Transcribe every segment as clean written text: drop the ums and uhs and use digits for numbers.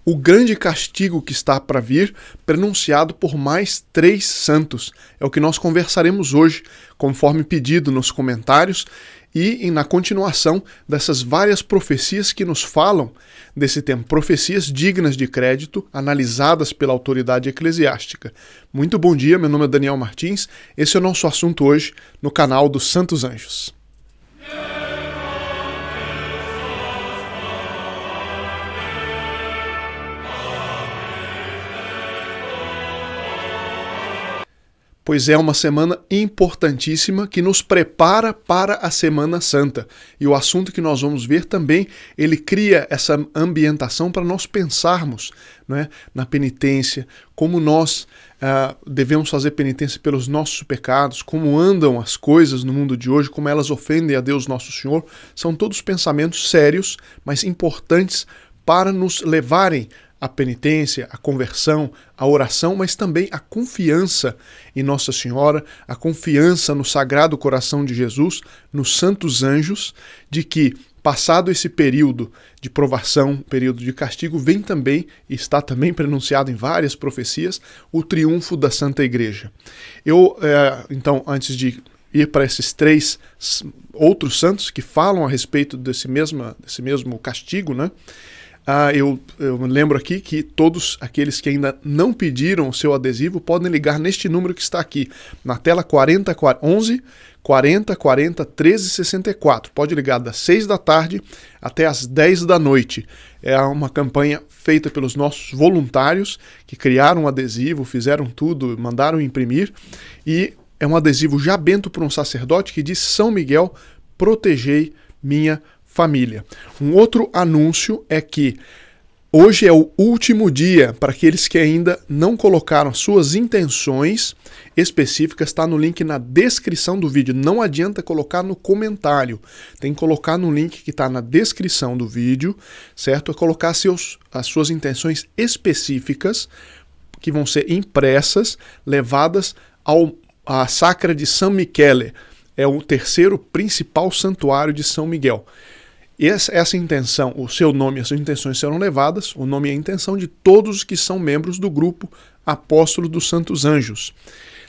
o grande castigo que está para vir, pronunciado por mais 3 santos. É o que nós conversaremos hoje, conforme pedido nos comentários e na continuação dessas várias profecias que nos falam desse tempo. Profecias dignas de crédito, analisadas pela autoridade eclesiástica. Muito bom dia, meu nome é Daniel Martins. Esse é o nosso assunto hoje no canal dos Santos Anjos. Pois é uma semana importantíssima que nos prepara para a Semana Santa. E o assunto que nós vamos ver também, ele cria essa ambientação para nós pensarmos, né, na penitência, como nós devemos fazer penitência pelos nossos pecados, como andam as coisas no mundo de hoje, como elas ofendem a Deus Nosso Senhor. São todos pensamentos sérios, mas importantes para nos levarem a penitência, a conversão, a oração, mas também a confiança em Nossa Senhora, a confiança no Sagrado Coração de Jesus, nos santos anjos, de que, passado esse período de provação, período de castigo, vem também, e está também pronunciado em várias profecias, o triunfo da Santa Igreja. Então, antes de ir para esses 3 outros santos que falam a respeito desse mesmo castigo, né? Eu lembro aqui que todos aqueles que ainda não pediram o seu adesivo podem ligar neste número que está aqui na tela, 11 40 40 13 64. Pode ligar das 6 da tarde até as 10 da noite. É uma campanha feita pelos nossos voluntários que criaram um adesivo, fizeram tudo, mandaram imprimir, e é um adesivo já bento por um sacerdote que diz: São Miguel, protegei minha família. Um outro anúncio é que hoje é o último dia para aqueles que ainda não colocaram suas intenções específicas. Está no link na descrição do vídeo. Não adianta colocar no comentário. Tem que colocar no link que está na descrição do vídeo, certo? É colocar as suas intenções específicas, que vão ser impressas, levadas à Sacra de San Michele. É o terceiro principal santuário de São Miguel. Essa intenção, o seu nome e as suas intenções serão levadas, o nome e a intenção de todos os que são membros do grupo Apóstolo dos Santos Anjos.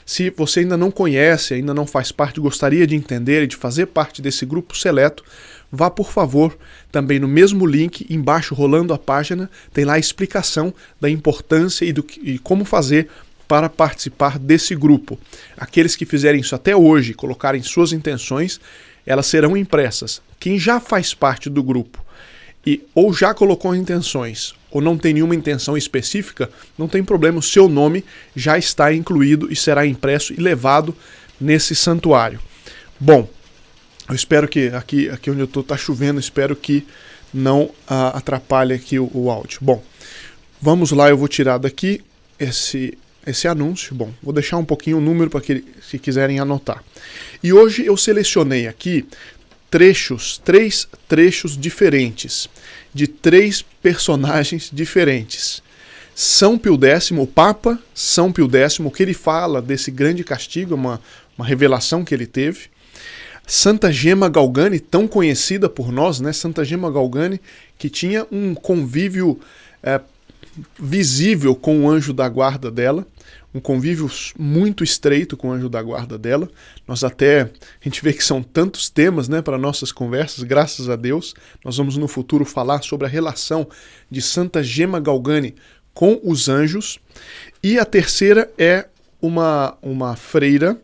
Se você ainda não conhece, ainda não faz parte, gostaria de entender e de fazer parte desse grupo seleto, vá, por favor, também no mesmo link, embaixo, rolando a página, tem lá a explicação da importância e como fazer para participar desse grupo. Aqueles que fizerem isso até hoje, colocarem suas intenções, elas serão impressas. Quem já faz parte do grupo ou já colocou intenções ou não tem nenhuma intenção específica, não tem problema, o seu nome já está incluído e será impresso e levado nesse santuário. Bom, eu espero que aqui onde eu estou está chovendo, espero que não atrapalhe aqui o áudio. Bom, vamos lá, eu vou tirar daqui esse anúncio. Bom, vou deixar um pouquinho o número para que se quiserem anotar. E hoje eu selecionei aqui 3 trechos diferentes, de 3 personagens diferentes. São Pio X, o Papa São Pio X, que ele fala desse grande castigo, uma revelação que ele teve. Santa Gemma Galgani, tão conhecida por nós, né? Santa Gemma Galgani, que tinha um convívio visível com o anjo da guarda dela, um convívio muito estreito com o anjo da guarda dela. A gente vê que são tantos temas, né, para nossas conversas, graças a Deus. Nós vamos no futuro falar sobre a relação de Santa Gemma Galgani com os anjos. E a terceira é uma freira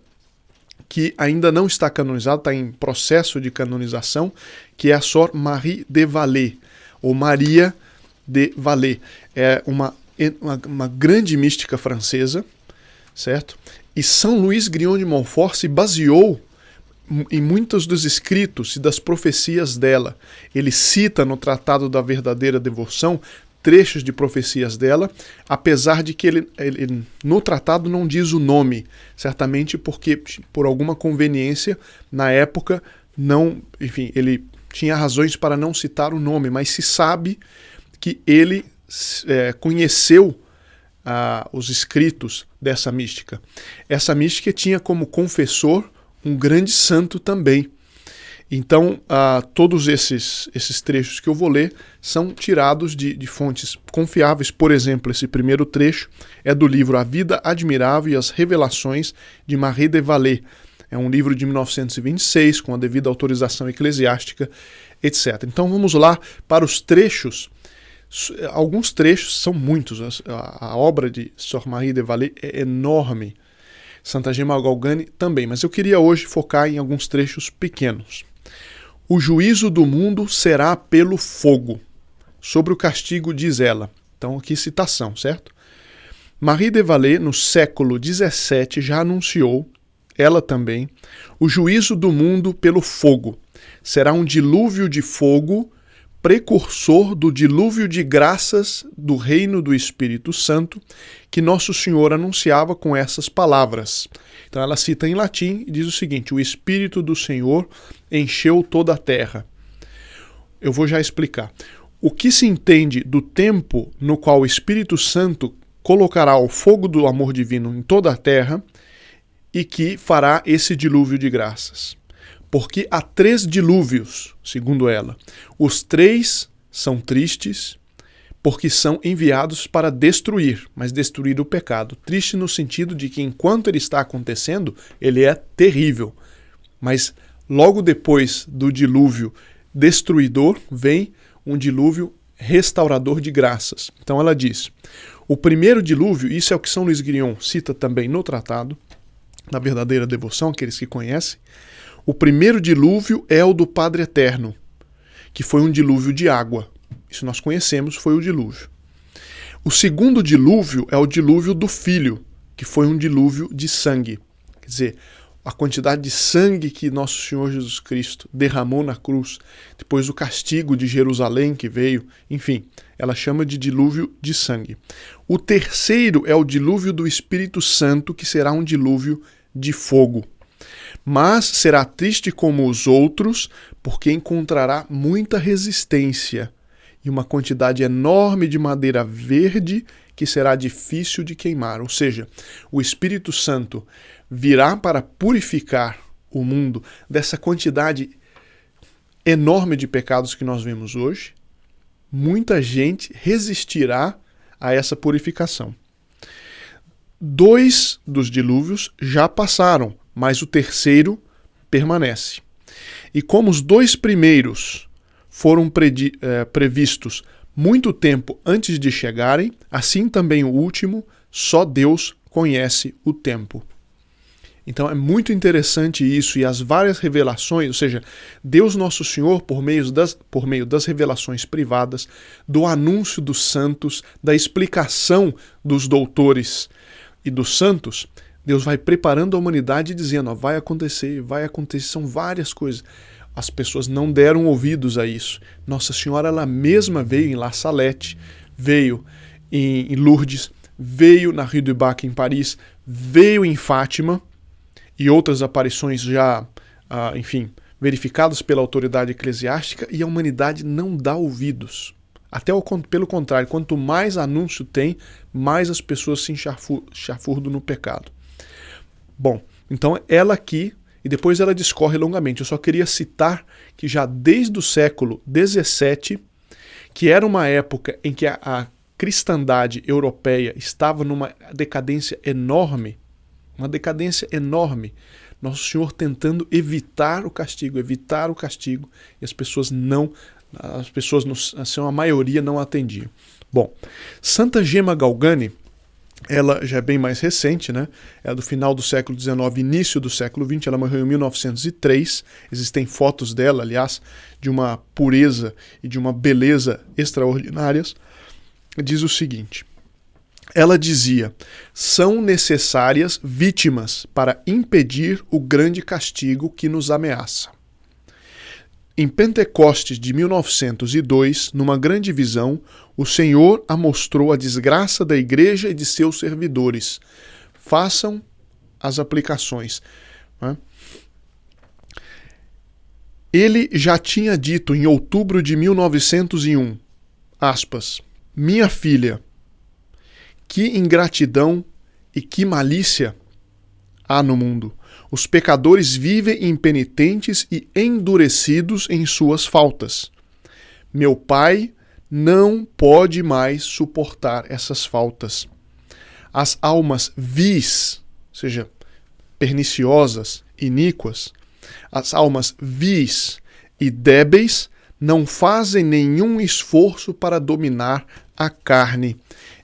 que ainda não está canonizada, está em processo de canonização, que é a Sor Marie de Vallée, ou Maria de Vallée. É uma grande mística francesa, certo? E São Luís Grignon de Montfort se baseou em muitos dos escritos e das profecias dela. Ele cita no Tratado da Verdadeira Devoção trechos de profecias dela, apesar de que ele no tratado não diz o nome, certamente porque por alguma conveniência na época ele tinha razões para não citar o nome, mas se sabe que ele conheceu os escritos dessa mística. Essa mística tinha como confessor um grande santo também. Então, todos esses trechos que eu vou ler são tirados de fontes confiáveis. Por exemplo, esse primeiro trecho é do livro A Vida Admirável e as Revelações de Marie de Vallée. É um livro de 1926, com a devida autorização eclesiástica, etc. Então vamos lá para os trechos. Alguns trechos, são muitos. A obra de Sœur Marie de Vallée é enorme. Santa Gema Galgani também, mas eu queria hoje focar em alguns trechos pequenos. O juízo do mundo será pelo fogo. Sobre o castigo diz ela. Então aqui citação, certo? Marie de Vallée, no século XVII, já anunciou, ela também, o juízo do mundo pelo fogo. Será um dilúvio de fogo, precursor do dilúvio de graças do reino do Espírito Santo, que Nosso Senhor anunciava com essas palavras. Então ela cita em latim e diz o seguinte: o Espírito do Senhor encheu toda a terra. Eu vou já explicar. O que se entende do tempo no qual o Espírito Santo colocará o fogo do amor divino em toda a terra e que fará esse dilúvio de graças? Porque há 3 dilúvios, segundo ela. Os 3 são tristes, porque são enviados para destruir, mas destruir o pecado. Triste no sentido de que enquanto ele está acontecendo, ele é terrível. Mas logo depois do dilúvio destruidor, vem um dilúvio restaurador de graças. Então ela diz, o primeiro dilúvio, isso é o que São Luís Grignon cita também no tratado, na verdadeira devoção, aqueles que conhecem, o primeiro dilúvio é o do Padre Eterno, que foi um dilúvio de água. Isso nós conhecemos, foi o dilúvio. O segundo dilúvio é o dilúvio do Filho, que foi um dilúvio de sangue. Quer dizer, a quantidade de sangue que Nosso Senhor Jesus Cristo derramou na cruz, depois do castigo de Jerusalém que veio, enfim, ela chama de dilúvio de sangue. O terceiro é o dilúvio do Espírito Santo, que será um dilúvio de fogo. Mas será triste como os outros, porque encontrará muita resistência e uma quantidade enorme de madeira verde que será difícil de queimar. Ou seja, o Espírito Santo virá para purificar o mundo dessa quantidade enorme de pecados que nós vemos hoje. Muita gente resistirá a essa purificação. 2 dos dilúvios já passaram, mas o terceiro permanece. E como os 2 primeiros foram previstos muito tempo antes de chegarem, assim também o último, só Deus conhece o tempo. Então é muito interessante isso, e as várias revelações, ou seja, Deus Nosso Senhor, por meio das revelações privadas, do anúncio dos santos, da explicação dos doutores e dos santos, Deus vai preparando a humanidade dizendo, ó, vai acontecer, são várias coisas. As pessoas não deram ouvidos a isso. Nossa Senhora, ela mesma veio em La Salette, veio em Lourdes, veio na Rue du Bac em Paris, veio em Fátima e outras aparições já, enfim, verificadas pela autoridade eclesiástica, e a humanidade não dá ouvidos. Pelo contrário, quanto mais anúncio tem, mais as pessoas se enxafurdam no pecado. Bom, então ela aqui, e depois ela discorre longamente. Eu só queria citar que já desde o século XVII, que era uma época em que a cristandade europeia estava numa decadência enorme, Nosso Senhor tentando evitar o castigo, e as pessoas a maioria não atendiam. Bom, Santa Gema Galgani, ela já é bem mais recente, né? É do final do século XIX, início do século XX, ela morreu em 1903, existem fotos dela, aliás, de uma pureza e de uma beleza extraordinárias. Diz o seguinte, ela dizia, são necessárias vítimas para impedir o grande castigo que nos ameaça. Em Pentecostes de 1902, numa grande visão, o Senhor mostrou a desgraça da igreja e de seus servidores. Façam as aplicações. Né? Ele já tinha dito em outubro de 1901, aspas, minha filha, que ingratidão e que malícia há no mundo. Os pecadores vivem impenitentes e endurecidos em suas faltas. Meu Pai não pode mais suportar essas faltas. As almas vis, ou seja, perniciosas, iníquas, as almas vis e débeis não fazem nenhum esforço para dominar a carne.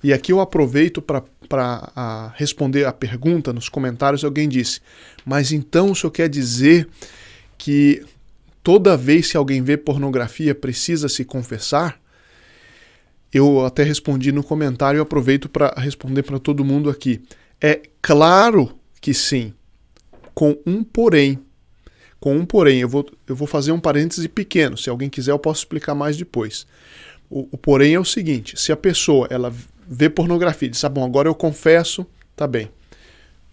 E aqui eu aproveito para responder a pergunta nos comentários. Alguém disse, mas então o senhor quer dizer que toda vez que alguém vê pornografia precisa se confessar? Eu até respondi no comentário e aproveito para responder para todo mundo aqui. É claro que sim, com um porém. Com um porém, eu vou fazer um parêntese pequeno. Se alguém quiser, eu posso explicar mais depois. O porém é o seguinte, se a pessoa ela vê pornografia e diz, bom, agora eu confesso, tá bem.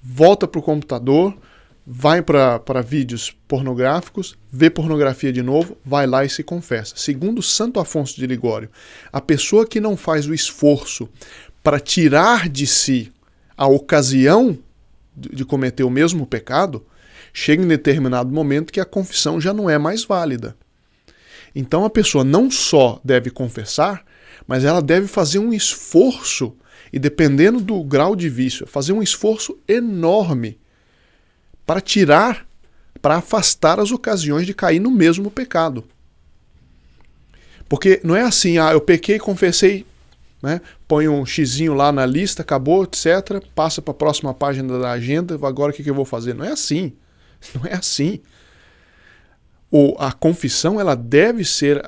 Volta para o computador, vai para vídeos pornográficos, vê pornografia de novo, vai lá e se confessa. Segundo Santo Afonso de Ligório, a pessoa que não faz o esforço para tirar de si a ocasião de cometer o mesmo pecado, chega em determinado momento que a confissão já não é mais válida. Então a pessoa não só deve confessar, mas ela deve fazer um esforço, e dependendo do grau de vício, fazer um esforço enorme para tirar, para afastar as ocasiões de cair no mesmo pecado. Porque não é assim, eu pequei, confessei, né? Põe um xizinho lá na lista, acabou, etc. Passa para a próxima página da agenda, agora o que eu vou fazer? Não é assim. Não é assim. A confissão ela deve ser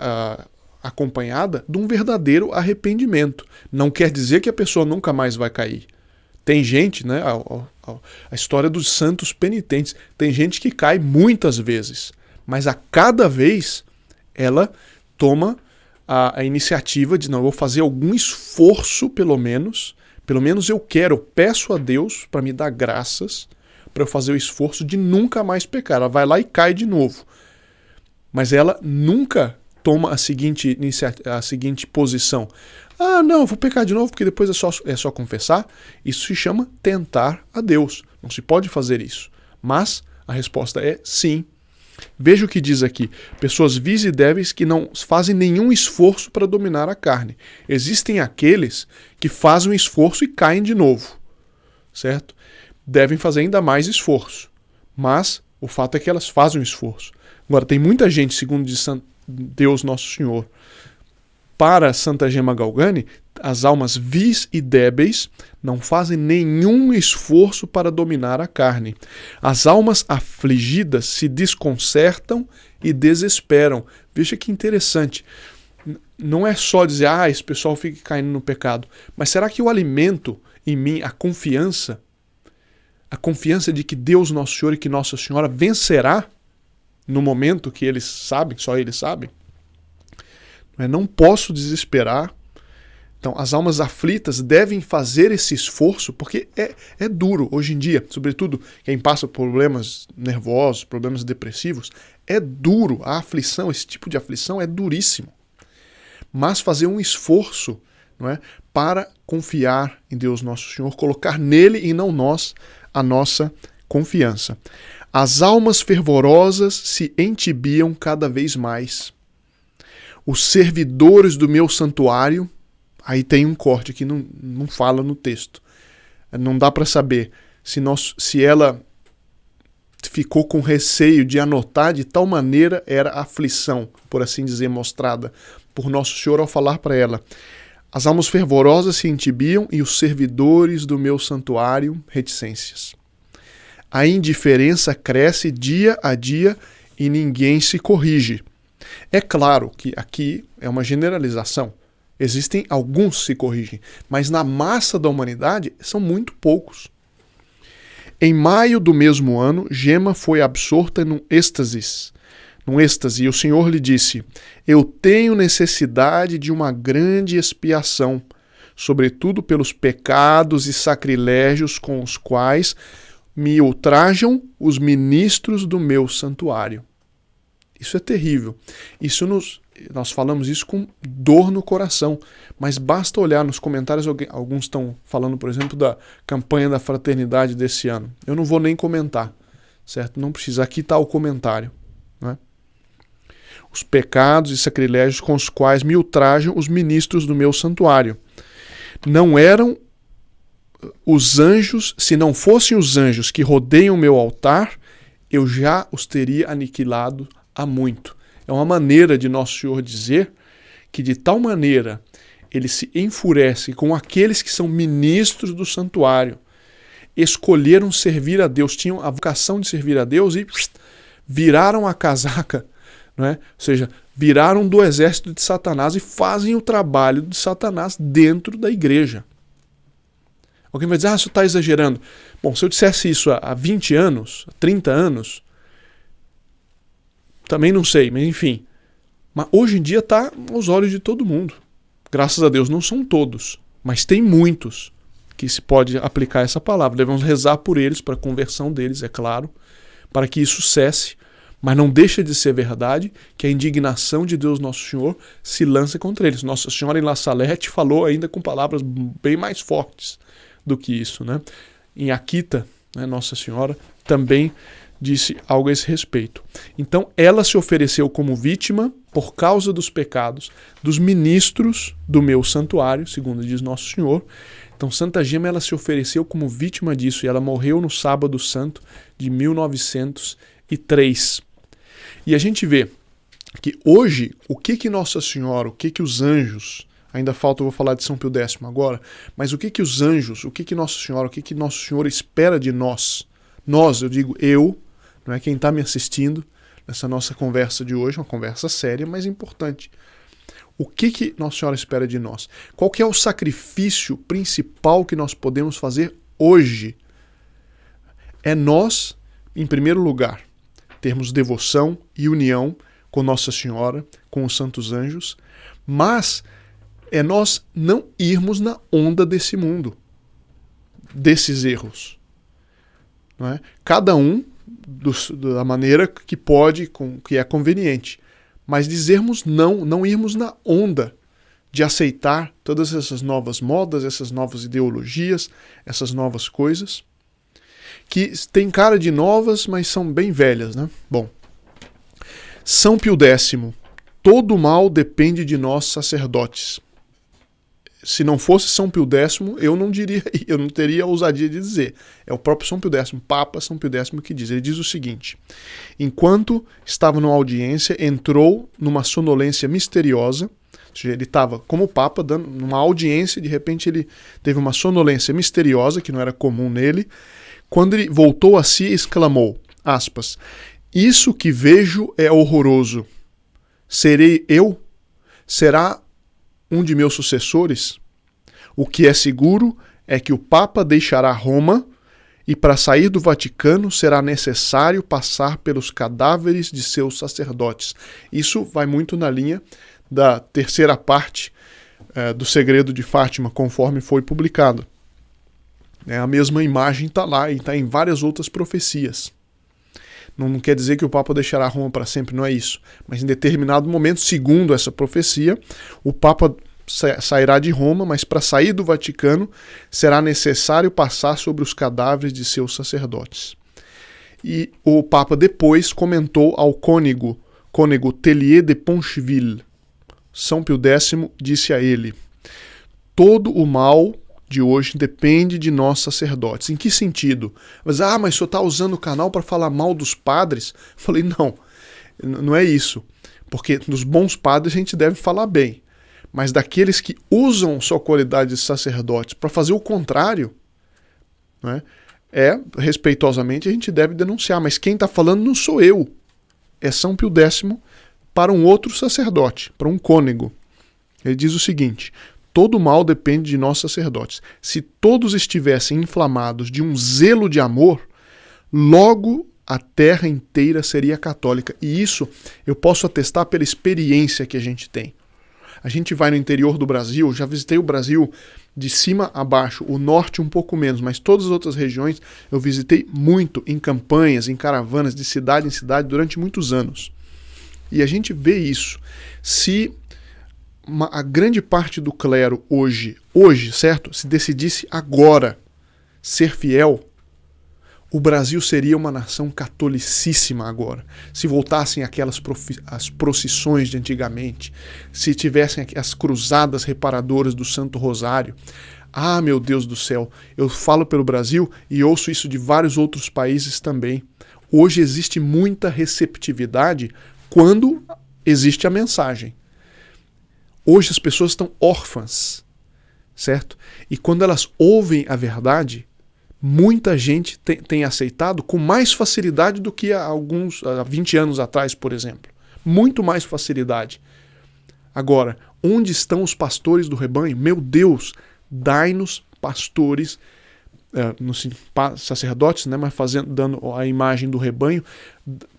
acompanhada de um verdadeiro arrependimento. Não quer dizer que a pessoa nunca mais vai cair. Tem gente, né, a história dos santos penitentes, tem gente que cai muitas vezes, mas a cada vez ela toma a iniciativa de, não, eu vou fazer algum esforço pelo menos eu peço a Deus para me dar graças, para eu fazer o esforço de nunca mais pecar. Ela vai lá e cai de novo. Mas ela nunca toma a seguinte posição. Não, vou pecar de novo porque depois é só confessar. Isso se chama tentar a Deus. Não se pode fazer isso. Mas a resposta é sim. Veja o que diz aqui. Pessoas vis e débeis que não fazem nenhum esforço para dominar a carne. Existem aqueles que fazem um esforço e caem de novo. Certo? Devem fazer ainda mais esforço. Mas o fato é que elas fazem um esforço. Agora, tem muita gente, segundo diz Deus Nosso Senhor, para Santa Gema Galgani, as almas vis e débeis não fazem nenhum esforço para dominar a carne. As almas afligidas se desconcertam e desesperam. Veja que interessante. Não é só dizer, esse pessoal fica caindo no pecado. Mas será que eu alimento em mim a confiança de que Deus Nosso Senhor e que Nossa Senhora vencerá no momento que eles sabem, só eles sabem? Não posso desesperar. Então, as almas aflitas devem fazer esse esforço, porque é duro hoje em dia, sobretudo quem passa por problemas nervosos, problemas depressivos, é duro. A aflição, esse tipo de aflição é duríssimo. Mas fazer um esforço, não é, para confiar em Deus Nosso Senhor, colocar nele e não nós a nossa confiança. As almas fervorosas se entibiam cada vez mais. Os servidores do meu santuário, aí tem um corte que não fala no texto. Não dá para saber se ela ficou com receio de anotar, de tal maneira era a aflição, por assim dizer, mostrada por Nosso Senhor ao falar para ela. As almas fervorosas se entibiam e os servidores do meu santuário, reticências. A indiferença cresce dia a dia e ninguém se corrige. É claro que aqui é uma generalização. Existem alguns que se corrigem, mas na massa da humanidade são muito poucos. Em maio do mesmo ano, Gema foi absorta num êxtase, e o Senhor lhe disse: eu tenho necessidade de uma grande expiação, sobretudo pelos pecados e sacrilégios com os quais me ultrajam os ministros do meu santuário. Isso é terrível. Nós falamos isso com dor no coração, mas basta olhar nos comentários, alguns estão falando, por exemplo, da campanha da fraternidade desse ano. Eu não vou nem comentar, certo? Não precisa. Aqui está o comentário, né? Os pecados e sacrilégios com os quais me ultrajam os ministros do meu santuário. Não eram os anjos, se não fossem os anjos que rodeiam o meu altar, eu já os teria aniquilado há muito. É uma maneira de Nosso Senhor dizer que de tal maneira ele se enfurece com aqueles que são ministros do santuário, escolheram servir a Deus, tinham a vocação de servir a Deus e viraram a casaca, não é? Ou seja, viraram do exército de Satanás e fazem o trabalho de Satanás dentro da igreja. Alguém vai dizer, você está exagerando. Bom, se eu dissesse isso há 20 anos, há 30 anos, também não sei, mas enfim. Mas hoje em dia está aos olhos de todo mundo. Graças a Deus não são todos, mas tem muitos que se pode aplicar essa palavra. Devemos rezar por eles, para a conversão deles, é claro, para que isso cesse. Mas não deixa de ser verdade que a indignação de Deus Nosso Senhor se lança contra eles. Nossa Senhora em La Salette falou ainda com palavras bem mais fortes do que isso, né? Em Akita, né, Nossa Senhora também disse algo a esse respeito. Então ela se ofereceu como vítima por causa dos pecados dos ministros do meu santuário, segundo diz Nosso Senhor. Então Santa Gema ela se ofereceu como vítima disso e ela morreu no Sábado Santo de 1903. E a gente vê que hoje, o que Nossa Senhora, o que os anjos, ainda falta, eu vou falar de São Pio X agora, mas o que os anjos, o que Nossa Senhora, o que Nosso Senhor espera de nós? Nós, eu digo eu, não é quem está me assistindo nessa nossa conversa de hoje, uma conversa séria, mas importante. O que Nossa Senhora espera de nós? Qual que é o sacrifício principal que nós podemos fazer hoje? É nós, em primeiro lugar, termos devoção e união com Nossa Senhora, com os santos anjos, mas é nós não irmos na onda desse mundo, desses erros. Não é? Cada um da maneira que pode, que é conveniente, mas dizermos não irmos na onda de aceitar todas essas novas modas, essas novas ideologias, essas novas coisas, que tem cara de novas, mas são bem velhas, né? Bom, São Pio X, todo mal depende de nós sacerdotes. Se não fosse São Pio X, eu não teria a ousadia de dizer. É o próprio São Pio X, Papa São Pio X, que diz. Ele diz o seguinte: enquanto estava numa audiência, entrou numa sonolência misteriosa, ou seja, ele estava como Papa, dando uma audiência, de repente ele teve uma sonolência misteriosa, que não era comum nele. Quando ele voltou a si, exclamou, aspas, isso que vejo é horroroso. Serei eu? Será um de meus sucessores? O que é seguro é que o Papa deixará Roma e para sair do Vaticano será necessário passar pelos cadáveres de seus sacerdotes. Isso vai muito na linha da terceira parte do Segredo de Fátima, conforme foi publicado. A mesma imagem está lá e está em várias outras profecias. Não quer dizer que o Papa deixará Roma para sempre, não é isso. Mas em determinado momento, segundo essa profecia, o Papa sairá de Roma, mas para sair do Vaticano será necessário passar sobre os cadáveres de seus sacerdotes. E o Papa depois comentou ao cônego Tellier de Poncheville. São Pio X disse a ele, todo o mal de hoje depende de nós sacerdotes. Em que sentido? Mas o senhor está usando o canal para falar mal dos padres? Eu falei, não é isso. Porque dos bons padres a gente deve falar bem. Mas daqueles que usam sua qualidade de sacerdotes para fazer o contrário, né, respeitosamente, a gente deve denunciar. Mas quem está falando não sou eu. É São Pio X para um outro sacerdote, para um cônego. Ele diz o seguinte, todo mal depende de nós sacerdotes. Se todos estivessem inflamados de um zelo de amor, logo a terra inteira seria católica. E isso eu posso atestar pela experiência que a gente tem. A gente vai no interior do Brasil, já visitei o Brasil de cima a baixo, o norte um pouco menos, mas todas as outras regiões eu visitei muito em campanhas, em caravanas, de cidade em cidade, durante muitos anos. E a gente vê isso. Se a grande parte do clero hoje, certo? Se decidisse agora ser fiel, O Brasil seria uma nação catolicíssima agora, se voltassem aquelas as procissões de antigamente, se tivessem as cruzadas reparadoras do Santo Rosário. Ah, meu Deus do céu, eu falo pelo Brasil e ouço isso de vários outros países também. Hoje existe muita receptividade quando existe a mensagem. Hoje as pessoas estão órfãs, certo? E quando elas ouvem a verdade, muita gente tem aceitado com mais facilidade do que há 20 anos atrás, por exemplo. Muito mais facilidade. Agora, onde estão os pastores do rebanho? Meu Deus, dai-nos pastores, sacerdotes, né, mas dando a imagem do rebanho,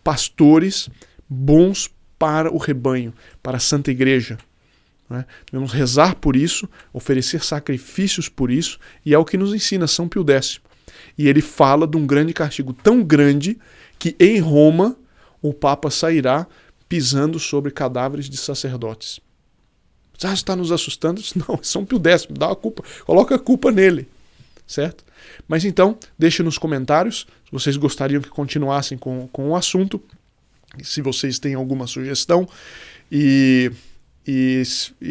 pastores bons para o rebanho, para a Santa Igreja. Né? Devemos rezar por isso, oferecer sacrifícios por isso, e é o que nos ensina São Pio X. E ele fala de um grande castigo tão grande que em Roma o Papa sairá pisando sobre cadáveres de sacerdotes. Ah, está nos assustando? Não, São Pio X, dá a culpa, coloca a culpa nele, certo? Mas então, deixe nos comentários se vocês gostariam que continuassem com o assunto, se vocês têm alguma sugestão, e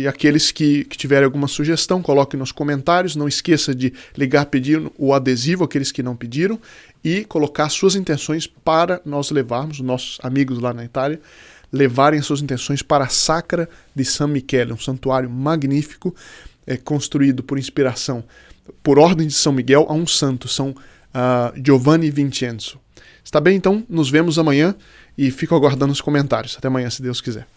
aqueles que tiverem alguma sugestão, coloquem nos comentários. Não esqueça de ligar pedindo o adesivo, aqueles que não pediram, e colocar suas intenções para nós levarmos, os nossos amigos lá na Itália, levarem as suas intenções para a Sacra di San Michele, um santuário magnífico, construído por inspiração, por ordem de São Miguel, a um santo, São Giovanni Vincenzo. Está bem? Então, nos vemos amanhã e fico aguardando os comentários. Até amanhã, se Deus quiser.